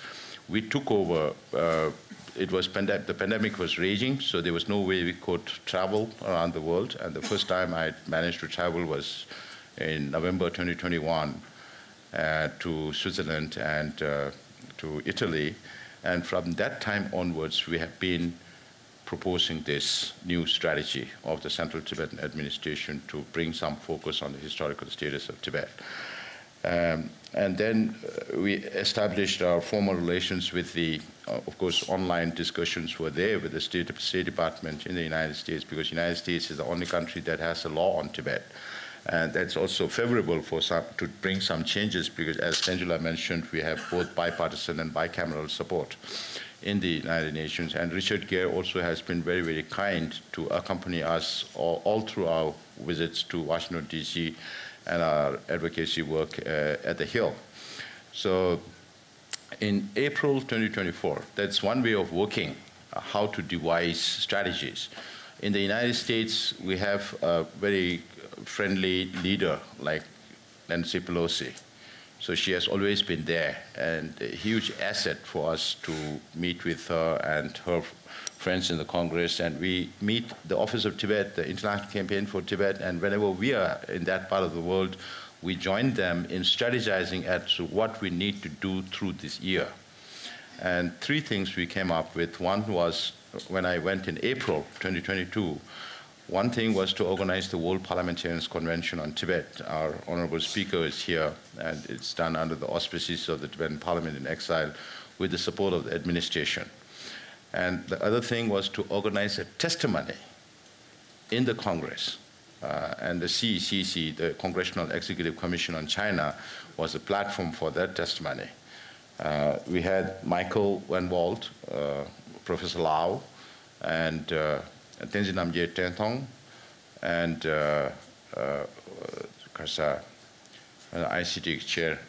C: we took over, the pandemic was raging, so there was no way we could travel around the world. And the first time I managed to travel was in November 2021 to Switzerland and to Italy. And from that time onwards, we have been proposing this new strategy of the Central Tibetan Administration to bring some focus on the historical status of Tibet. And then we established our formal relations with the, of course, online discussions were there with the State Department in the United States, because the United States is the only country that has a law on Tibet. And that's also favorable for to bring some changes because, as Angela mentioned, we have both bipartisan and bicameral support in the United Nations. And Richard Gere also has been very, very kind to accompany us all through our visits to Washington, D.C. and our advocacy work at the Hill. So in April 2024, that's one way of working, how to devise strategies. In the United States, we have a very friendly leader like Nancy Pelosi. So she has always been there, and a huge asset for us to meet with her and her friends in the Congress. And we meet the Office of Tibet, the International Campaign for Tibet, and whenever we are in that part of the world, we join them in strategizing as to what we need to do through this year. And three things we came up with. One was when I went in April 2022, one thing was to organize the World Parliamentarians Convention on Tibet. Our honorable speaker is here, and it's done under the auspices of the Tibetan Parliament in Exile with the support of the administration. And the other thing was to organize a testimony in the Congress. And the CECC, the Congressional Executive Commission on China, was a platform for that testimony. We had Michael Van Walt, Professor Lau, and Tenzin Namgyel Tengtong, and ICT chair,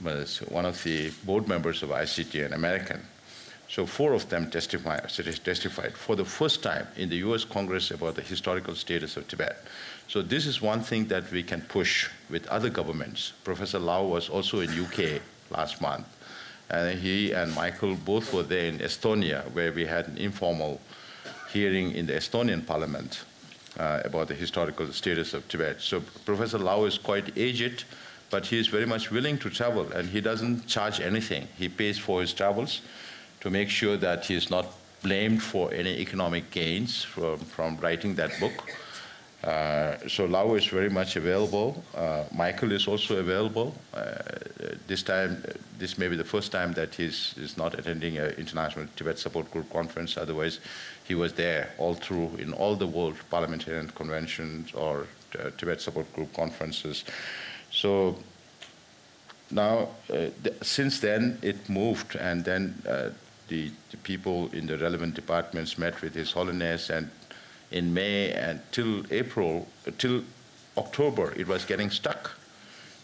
C: one of the board members of ICT, an American. So 4 of them testified for the first time in the US Congress about the historical status of Tibet. So this is one thing that we can push with other governments. Professor Lau was also in UK last month. And he and Michael both were there in Estonia, where we had an informal hearing in the Estonian parliament about the historical status of Tibet. So Professor Lau is quite aged, but he is very much willing to travel, and he doesn't charge anything. He pays for his travels to make sure that he is not blamed for any economic gains from writing that book. So Lau is very much available. Michael is also available. This time, this may be the first time that he's not attending an International Tibet Support Group conference. Otherwise, he was there all through in all the World Parliamentarian Conventions or Tibet Support Group conferences. So now, since then, it moved, and then the people in the relevant departments met with His Holiness, and in May and till October, it was getting stuck.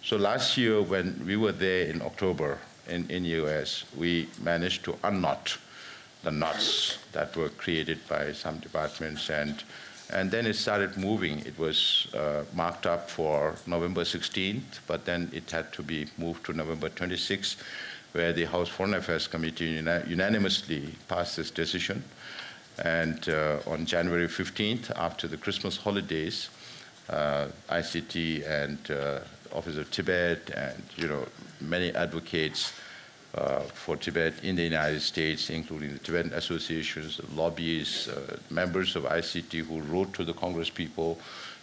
C: So last year, when we were there in October in US, we managed to unknot the knots that were created by some departments, and then it started moving. It was marked up for November 16th, but then it had to be moved to November 26th, where the House Foreign Affairs Committee unanimously passed this decision. And on January 15th, after the Christmas holidays, ICT and Office of Tibet and many advocates for Tibet in the United States, including the Tibetan associations, lobbyists, members of ICT who wrote to the Congress people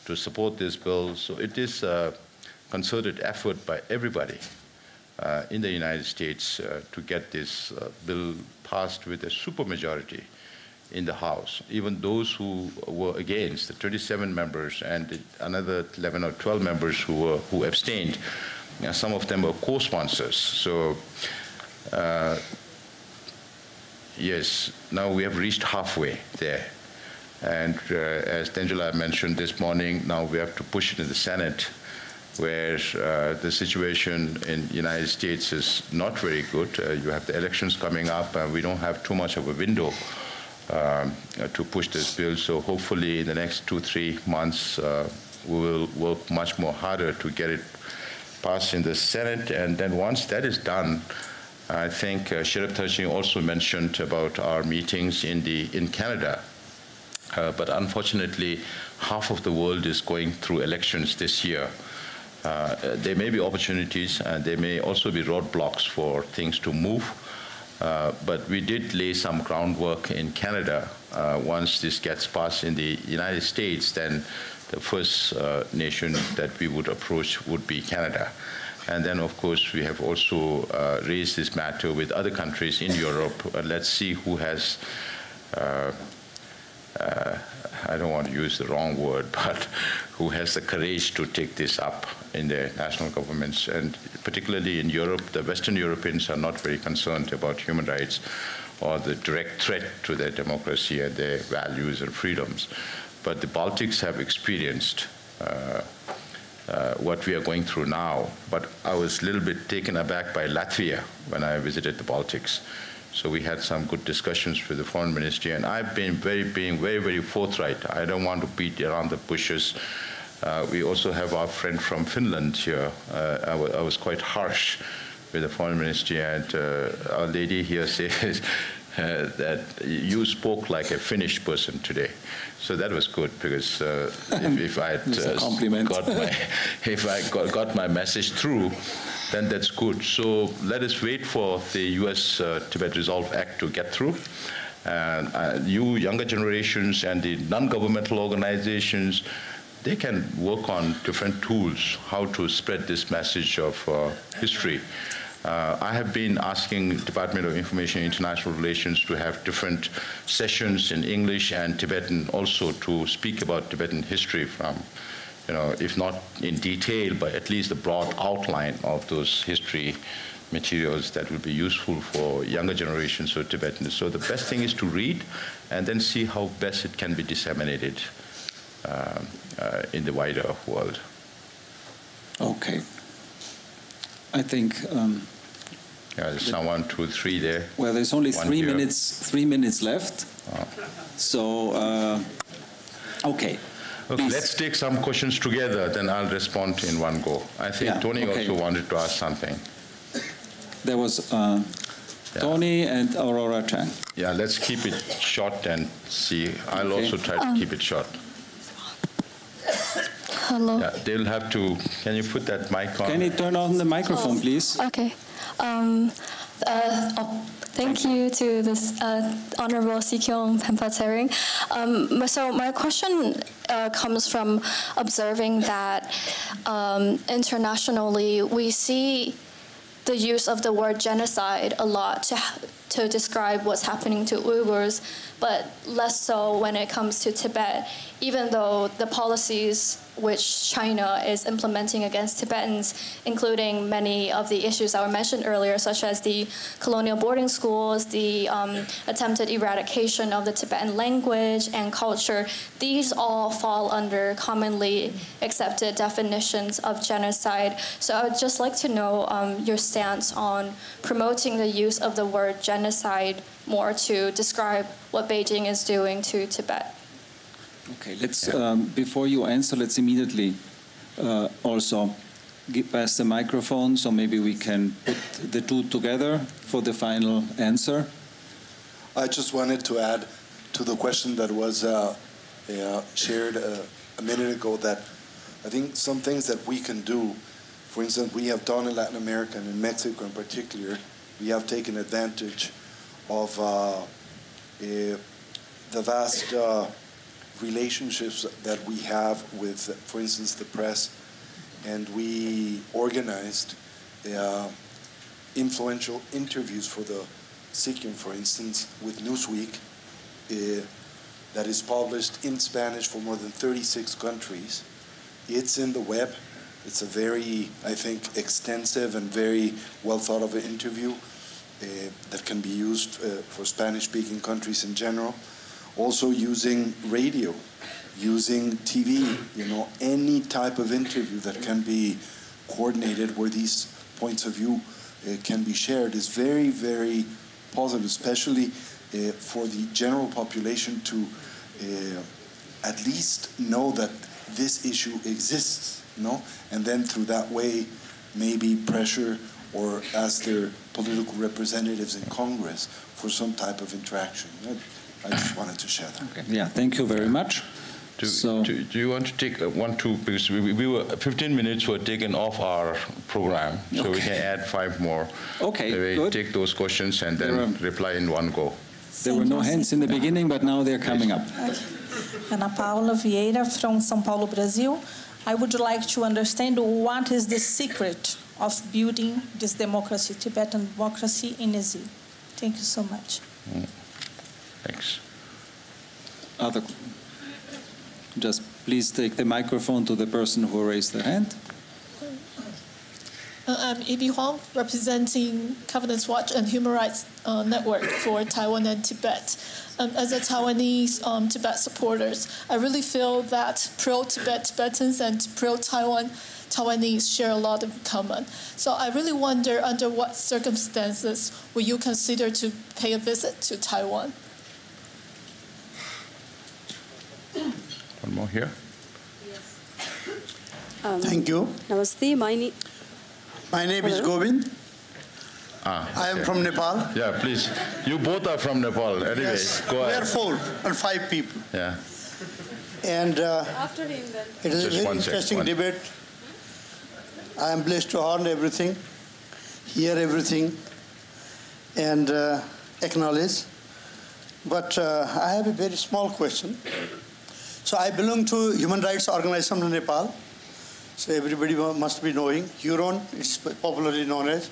C: to support this bill. So it is a concerted effort by everybody in the United States to get this bill passed with a supermajority in the House. Even those who were against, the 27 members and another 11 or 12 members who abstained, some of them were co-sponsors. So yes, now we have reached halfway there. And as Angela mentioned this morning, now we have to push it in the Senate, where the situation in the United States is not very good. You have the elections coming up, and we don't have too much of a window to push this bill. So hopefully in the next 2-3 months, we will work much more harder to get it passed in the Senate. And then once that is done, I think Sheriff Tsering also mentioned about our meetings in Canada. But unfortunately, half of the world is going through elections this year. There may be opportunities, and there may also be roadblocks for things to move. But we did lay some groundwork in Canada. Once this gets passed in the United States, then the first nation that we would approach would be Canada. And then, of course, we have also raised this matter with other countries in Europe. Let's see who has I don't want to use the wrong word, but who has the courage to take this up in their national governments. And particularly in Europe, the Western Europeans are not very concerned about human rights or the direct threat to their democracy and their values and freedoms. But the Baltics have experienced what we are going through now. But I was a little bit taken aback by Latvia when I visited the Baltics. So we had some good discussions with the foreign ministry, and I've been being very, very forthright. I don't want to beat around the bushes. We also have our friend from Finland here. I was quite harsh with the foreign ministry, and our lady here says that you spoke like a Finnish person today. So that was good, because if I had got my message through, then that's good. So let us wait for the U.S. Tibet Resolve Act to get through. And you younger generations and the non-governmental organizations, they can work on different tools, how to spread this message of history. I have been asking Department of Information and International Relations to have different sessions in English and Tibetan also to speak about Tibetan history from, if not in detail, but at least a broad outline of those history materials that will be useful for younger generations of Tibetans. So the best thing is to read and then see how best it can be disseminated in the wider world.
A: Okay. I think
C: there's someone, 2, 3 there.
A: Well, there's only 3 minutes left.
C: Oh.
A: So, okay.
C: Okay, let's take some questions together, then I'll respond in one go. I think Tony also wanted to ask something.
A: There was Tony and Aurora Chang.
C: Yeah, let's keep it short and see. I'll also try to keep it short.
G: Hello.
C: Yeah, they'll have to. Can you put that mic on?
A: Can you turn on the microphone, please?
G: Okay. Thank you to this Honorable Sikyong Penpa Tsering. So my question comes from observing that internationally we see the use of the word genocide a lot to describe what's happening to Uyghurs, but less so when it comes to Tibet, even though the policies which China is implementing against Tibetans, including many of the issues that were mentioned earlier, such as the colonial boarding schools, the attempted eradication of the Tibetan language and culture, these all fall under commonly accepted definitions of genocide. So I would just like to know your stance on promoting the use of the word genocide more to describe what Beijing is doing to Tibet.
A: Okay, let's, before you answer, let's immediately also pass the microphone, so maybe we can put the two together for the final answer.
H: I just wanted to add to the question that was shared a minute ago, that I think some things that we can do, for instance, we have done in Latin America and in Mexico in particular, we have taken advantage of the vast relationships that we have with, for instance, the press, and we organized influential interviews for the Sikyong, for instance, with Newsweek, that is published in Spanish for more than 36 countries. It's in the web. It's a very, I think, extensive and very well thought of an interview that can be used for Spanish-speaking countries in general. Also using radio, using TV, any type of interview that can be coordinated where these points of view can be shared is very, very positive, especially for the general population to at least know that this issue exists, and then through that way maybe pressure or ask their political representatives in Congress for some type of interaction. I just wanted to share that.
A: Okay. Yeah, thank you very much.
C: Do you want to take because we were 15 minutes were taken off our program, so we can add 5 more.
A: Okay,
C: good. Take those questions and then reply in one go.
A: There were no hands in the beginning, but now they're coming up.
I: Ana Paula Vieira from São Paulo, Brazil. I would like to understand what is the secret of building this democracy, Tibetan democracy in exile. Thank you so much.
C: Thanks.
A: Just please take the microphone to the person who raised their hand.
J: I'm Ibi Huang, representing Covenants Watch and Human Rights Network for Taiwan and Tibet. As a Taiwanese Tibet supporters, I really feel that pro-Tibet Tibetans and pro-Taiwan Taiwanese share a lot in common. So I really wonder, under what circumstances will you consider to pay a visit to Taiwan?
C: One more here.
K: Thank you.
L: Namaste.
K: My name is Govind. I am from Nepal.
C: Yeah, please. You both are from Nepal. Anyway,
K: yes,
C: go ahead.
K: We are 4 or 5 people.
C: Yeah.
K: And
L: After him, then.
K: It is a very interesting debate. I am blessed to learn everything, hear everything, and acknowledge. But I have a very small question. So I belong to Human Rights Organization of Nepal. So everybody must be knowing. Huron is popularly known as.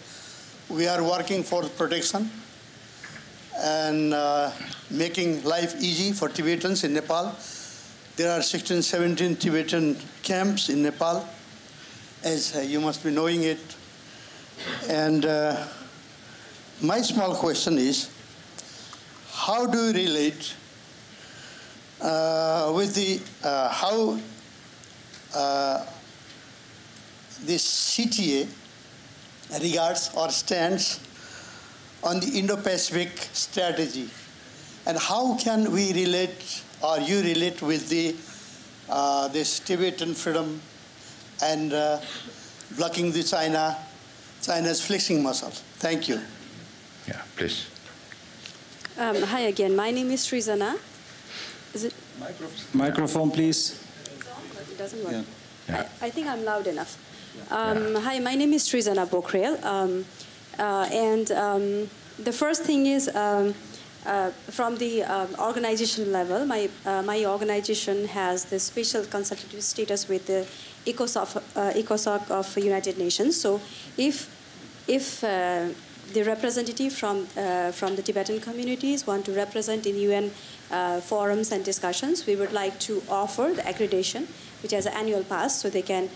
K: We are working for protection and making life easy for Tibetans in Nepal. There are 16, 17 Tibetan camps in Nepal, as you must be knowing it. And my small question is, how do you relate with the how this CTA regards or stands on the Indo-Pacific strategy, and how can we relate, or you relate with the this Tibetan freedom and blocking the China's flexing muscle? Thank you.
C: Yeah, please.
L: Hi again. My name is Srizana. Is it?
A: Microphone, please.
L: It doesn't work.
A: Yeah.
L: I think I'm loud enough. Hi, my name is Srizana Bokrel. The first thing is, from the organization level, my organization has the special consultative status with the ECOSOC of United Nations. So if the representative from the Tibetan communities want to represent in UN forums and discussions, we would like to offer the accreditation, which has an annual pass, so they can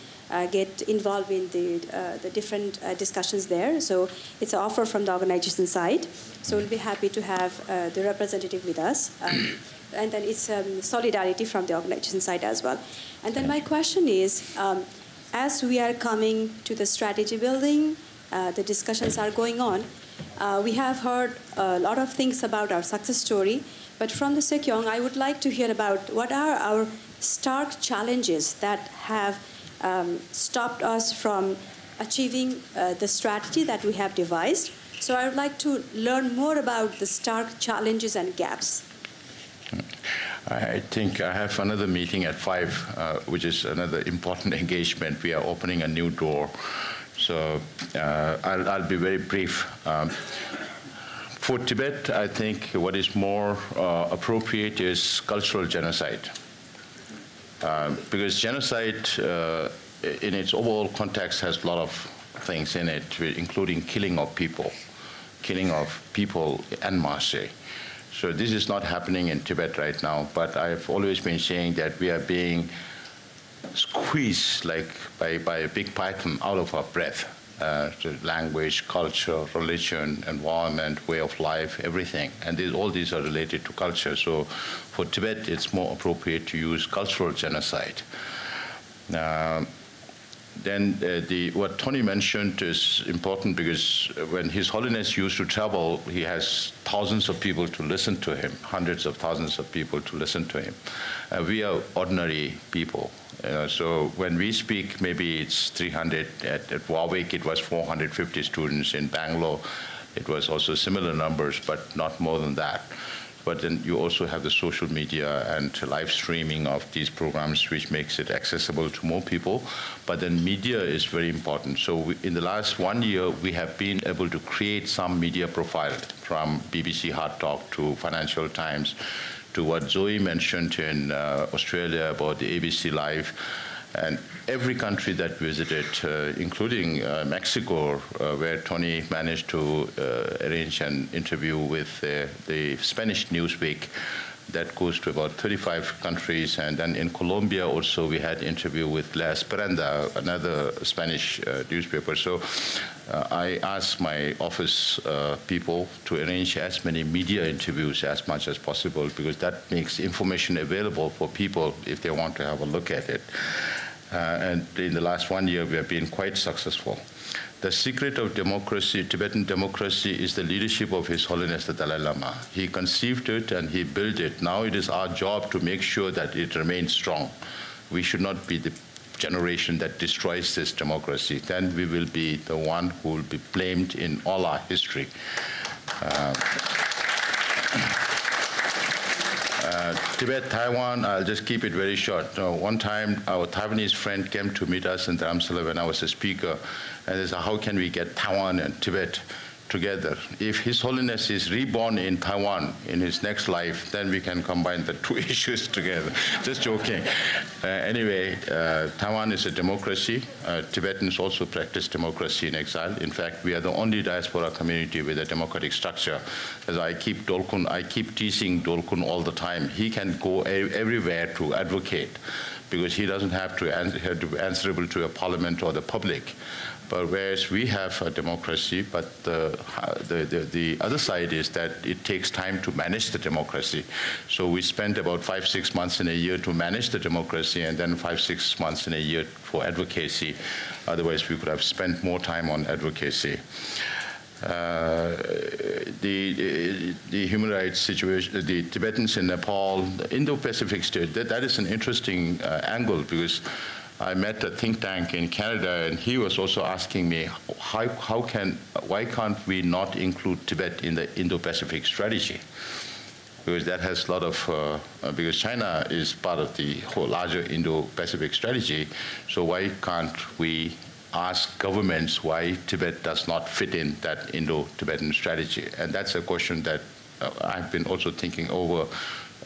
L: get involved in the different discussions there. So it's an offer from the organization side. So we'll be happy to have the representative with us. And then it's solidarity from the organization side as well. And then my question is, as we are coming to the strategy building, the discussions are going on, we have heard a lot of things about our success story, but from the Sikyong, I would like to hear about what are our stark challenges that have stopped us from achieving the strategy that we have devised. So I would like to learn more about the stark challenges and gaps.
C: I think I have another meeting at 5, which is another important engagement. We are opening a new door. So I'll be very brief. For Tibet, I think what is more appropriate is cultural genocide. Because genocide, in its overall context, has a lot of things in it, including killing of people en masse. So this is not happening in Tibet right now, but I've always been saying that we are being squeezed like by a big python out of our breath. Language, culture, religion, environment, way of life, everything. And all these are related to culture. So for Tibet, it's more appropriate to use cultural genocide. Then what Tony mentioned is important, because when His Holiness used to travel, he has thousands of people to listen to him, hundreds of thousands of people to listen to him. We are ordinary people. So when we speak, maybe it's 300. At Warwick, it was 450 students. In Bangalore, it was also similar numbers, but not more than that. But then you also have the social media and live streaming of these programs, which makes it accessible to more people. But then media is very important. So in the last 1 year, we have been able to create some media profile, from BBC Hard Talk to Financial Times, to what Zoe mentioned in Australia about the ABC Live. And every country that visited, including Mexico, where Tony managed to arrange an interview with the Spanish Newsweek, that goes to about 35 countries. And then in Colombia also we had interview with La Esperanza, another Spanish newspaper. So I asked my office people to arrange as many media interviews as much as possible, because that makes information available for people if they want to have a look at it. And in the last 1 year, we have been quite successful. The secret of democracy, Tibetan democracy, is the leadership of His Holiness the Dalai Lama. He conceived it and he built it. Now it is our job to make sure that it remains strong. We should not be the generation that destroys this democracy. Then we will be the one who will be blamed in all our history. Tibet, Taiwan, I'll just keep it very short. One time, our Taiwanese friend came to meet us in Dharamsala when I was a speaker, and they said, how can we get Taiwan and Tibet together? If His Holiness is reborn in Taiwan in his next life, then we can combine the two issues together. Just joking. Anyway, Taiwan is a democracy. Tibetans also practice democracy in exile. In fact, we are the only diaspora community with a democratic structure. As I keep teasing Dolkun all the time. He can go everywhere to advocate, because he doesn't have to be answerable to a parliament or the public. But whereas we have a democracy, but the other side is that it takes time to manage the democracy. So we spend about 5-6 months in a year to manage the democracy, and then 5-6 months in a year for advocacy. Otherwise, we could have spent more time on advocacy. The human rights situation, the Tibetans in Nepal, the Indo-Pacific state, that is an interesting angle, because I met a think tank in Canada, and he was also asking me, why can't we not include Tibet in the Indo-Pacific strategy? Because that has a lot of, because China is part of the whole larger Indo-Pacific strategy, so why can't we ask governments why Tibet does not fit in that Indo-Tibetan strategy? And that's a question that I've been also thinking over,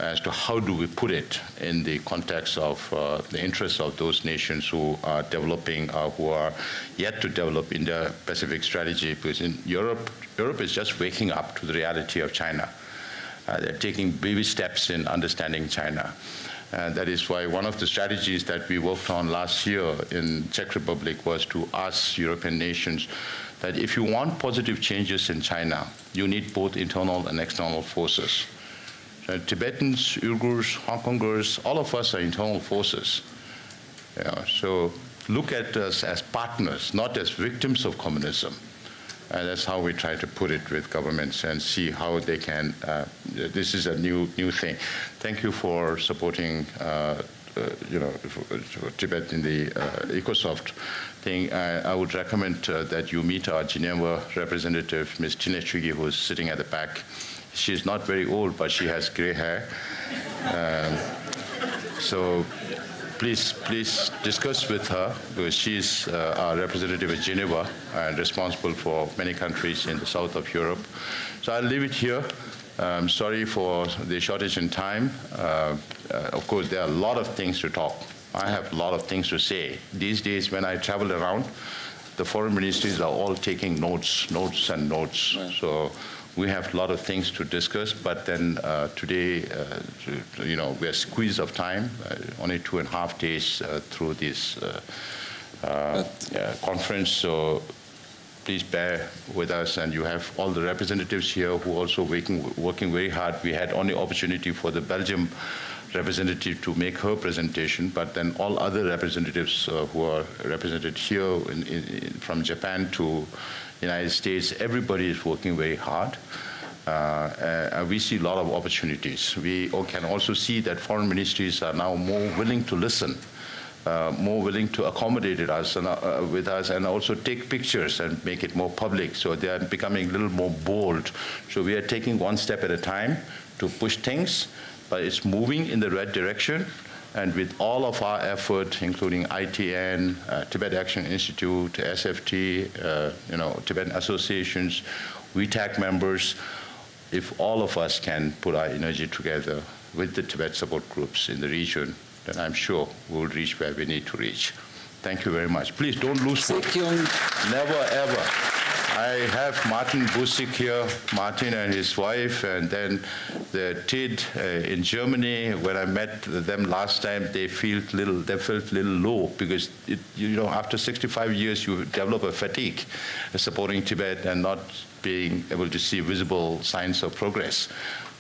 C: as to how do we put it in the context of the interests of those nations who are developing, who are yet to develop in the Pacific strategy. Because in Europe is just waking up to the reality of China. They're taking baby steps in understanding China. And that is why one of the strategies that we worked on last year in Czech Republic was to ask European nations that if you want positive changes in China, you need both internal and external forces. Tibetans, Uyghurs, Hong Kongers, all of us are internal forces. So look at us as partners, not as victims of communism. And that's how we try to put it with governments and see how they can, this is a new thing. Thank you for supporting for Tibet in the ECOSOFT thing. I would recommend that you meet our Geneva representative, Ms. Chinechugi, who is sitting at the back. She's not very old, but she has gray hair. So please discuss with her, because she's our representative at Geneva and responsible for many countries in the south of Europe. So I'll leave it here. I'm sorry for the shortage in time. Of course, there are a lot of things to talk. I have a lot of things to say. These days, when I travel around, the foreign ministries are all taking notes and notes. Right. So we have a lot of things to discuss, but then today, we are squeezed of time, only 2.5 days through this conference. So please bear with us, and you have all the representatives here who are also working very hard. We had only opportunity for the Belgium representative to make her presentation, but then all other representatives who are represented here from Japan to United States, everybody is working very hard. We see a lot of opportunities. We can also see that foreign ministries are now more willing to listen, more willing to accommodate us with us, and also take pictures and make it more public. So they are becoming a little more bold. So we are taking one step at a time to push things, but it's moving in the right direction. And with all of our effort, including ITN, Tibet Action Institute, SFT, Tibetan associations, WeTAC members, if all of us can put our energy together with the Tibet support groups in the region, then I'm sure we'll reach where we need to reach. Thank you very much. Please don't lose hope. Never, ever. I have Martin Busik here, Martin and his wife, and then the TID in Germany. When I met them last time, they felt a little low because after 65 years you develop a fatigue supporting Tibet and not being able to see visible signs of progress.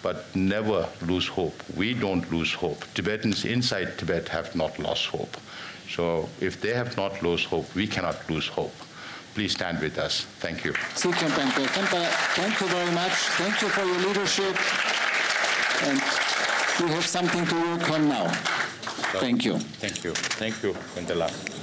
C: But never lose hope. We don't lose hope. Tibetans inside Tibet have not lost hope. So if they have not lost hope, we cannot lose hope. Please stand with us. Thank you.
A: Sikyong Penpa, thank you very much. Thank you for your leadership. And we have something to work on now. Thank you.
C: Thank you. Thank you, Günther.